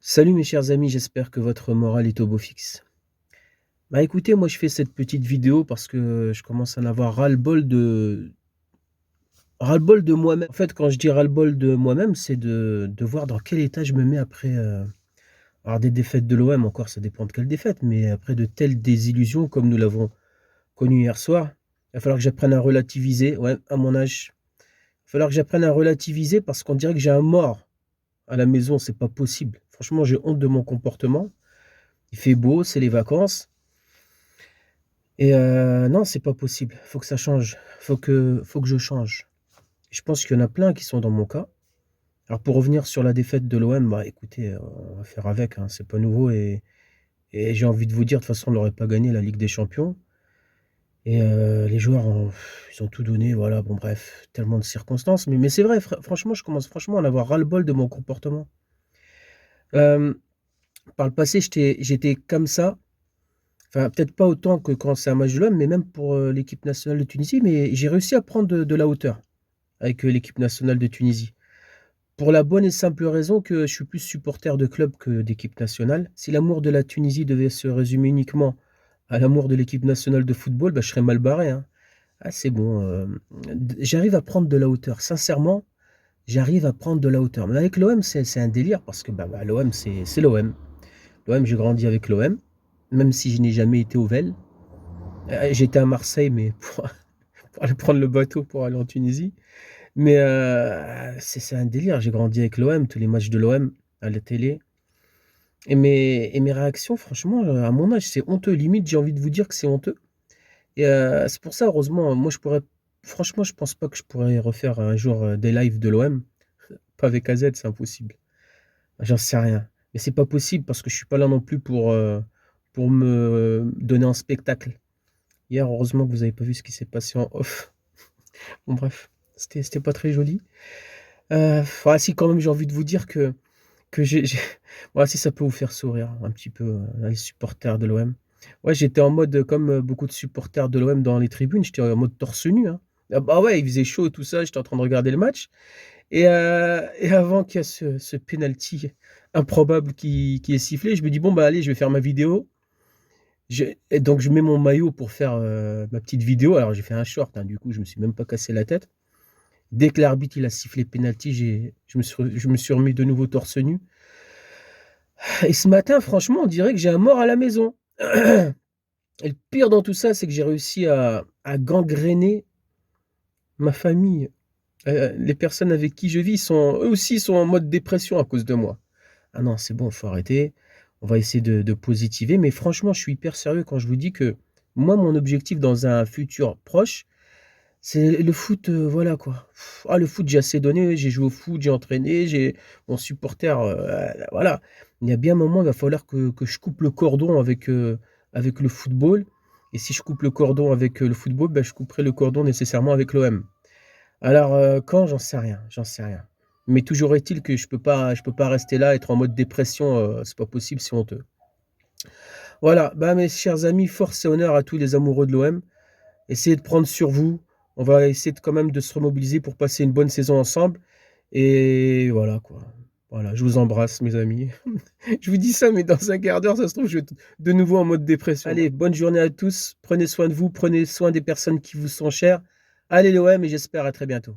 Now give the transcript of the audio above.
Salut mes chers amis, j'espère que votre morale est au beau fixe. Bah écoutez, moi je fais cette petite vidéo parce que je commence à en avoir ras-le-bol de moi-même. En fait, quand je dis ras-le-bol de moi-même, c'est de voir dans quel état je me mets après alors des défaites de l'OM, encore ça dépend de quelle défaite, mais après de telles désillusions comme nous l'avons connu hier soir, il va falloir que j'apprenne à relativiser, ouais, à mon âge. Il va falloir que j'apprenne à relativiser parce qu'on dirait que j'ai un mort à la maison, c'est pas possible. Franchement, j'ai honte de mon comportement. Il fait beau, c'est les vacances. Et non, c'est pas possible. Faut que ça change. Faut que je change. Je pense qu'il y en a plein qui sont dans mon cas. Alors pour revenir sur la défaite de l'OM, bah, écoutez, on va faire avec, hein, c'est pas nouveau et j'ai envie de vous dire, de toute façon, on n'aurait pas gagné la Ligue des champions et les joueurs ils ont tout donné, voilà, bon bref, tellement de circonstances. Mais c'est vrai, franchement, je commence franchement à en avoir ras-le-bol de mon comportement. Hem, Par le passé, j'étais comme ça. Enfin, peut-être pas autant que quand c'est un match de l'OM, mais même pour, l'équipe nationale de Tunisie, mais j'ai réussi à prendre de la hauteur avec, l'équipe nationale de Tunisie. Pour la bonne et simple raison que je suis plus supporter de club que d'équipe nationale. Si l'amour de la Tunisie devait se résumer uniquement à l'amour de l'équipe nationale de football, bah, je serais mal barré, hein. Ah c'est bon, j'arrive à prendre de la hauteur. Sincèrement, j'arrive à prendre de la hauteur. Mais avec l'OM, c'est un délire parce que, bah, l'OM, c'est l'OM. L'OM, j'ai grandi avec l'OM, même si je n'ai jamais été au Vel. J'étais à Marseille, mais pour aller prendre le bateau pour aller en Tunisie. Mais c'est un délire. J'ai grandi avec l'OM, tous les matchs de l'OM à la télé et mes réactions franchement, à mon âge, c'est honteux. Limite, j'ai envie de vous dire que c'est honteux et c'est pour ça, heureusement, moi, je pourrais franchement, je pense pas que je pourrais refaire un jour, des lives de l'OM. Pas avec AZ, c'est impossible. J'en sais rien. Mais c'est pas possible parce que je suis pas là non plus pour me donner un spectacle. Hier, heureusement que vous avez pas vu ce qui s'est passé en off. Bon bref, c'était pas très joli. Ouais, si quand même j'ai envie de vous dire que j'ai ouais, si ça peut vous faire sourire un petit peu, les supporters de l'OM. Ouais, j'étais en mode, comme, beaucoup de supporters de l'OM dans les tribunes, j'étais en mode torse nu, hein. Ah bah, ouais, il faisait chaud et tout ça, j'étais en train de regarder le match et avant qu'il y ait ce penalty improbable qui est sifflé, je me dis: «Bon, bah, allez, je vais faire ma vidéo». Et donc je mets mon maillot pour faire, ma petite vidéo. Alors j'ai fait un short, hein, du coup, je me suis même pas cassé la tête. Dès que l'arbitre, il a sifflé penalty, je me suis remis de nouveau torse nu et ce matin, franchement, on dirait que j'ai un mort à la maison et le pire dans tout ça, c'est que j'ai réussi à gangréner ma famille. Les personnes avec qui je vis sont eux aussi, sont en mode dépression à cause de moi. Ah non, c'est bon, faut arrêter. On va essayer de positiver, mais franchement, je suis hyper sérieux quand je vous dis que moi, mon objectif dans un futur proche, c'est le foot, voilà quoi. Ah le foot, j'ai assez donné, j'ai joué au foot, j'ai entraîné, j'ai mon supporter, voilà. Il y a bien un moment, il va falloir que je coupe le cordon avec le football et si je coupe le cordon avec, le football, bah, je couperai le cordon nécessairement avec l'OM. Alors, quand? J'en sais rien, j'en sais rien. Mais toujours est-il que je peux pas rester là, être en mode dépression, c'est pas possible, c'est honteux. Voilà, bah, mes chers amis, force et honneur à tous les amoureux de l'OM. Essayez de prendre sur vous. On va essayer de quand même de se remobiliser pour passer une bonne saison ensemble et voilà quoi. Voilà, je vous embrasse mes amis. Je vous dis ça, mais dans un quart d'heure, ça se trouve, je vais être de nouveau en mode dépression. Allez, bonne journée à tous. Prenez soin de vous, prenez soin des personnes qui vous sont chères. Allez l'OM et j'espère à très bientôt.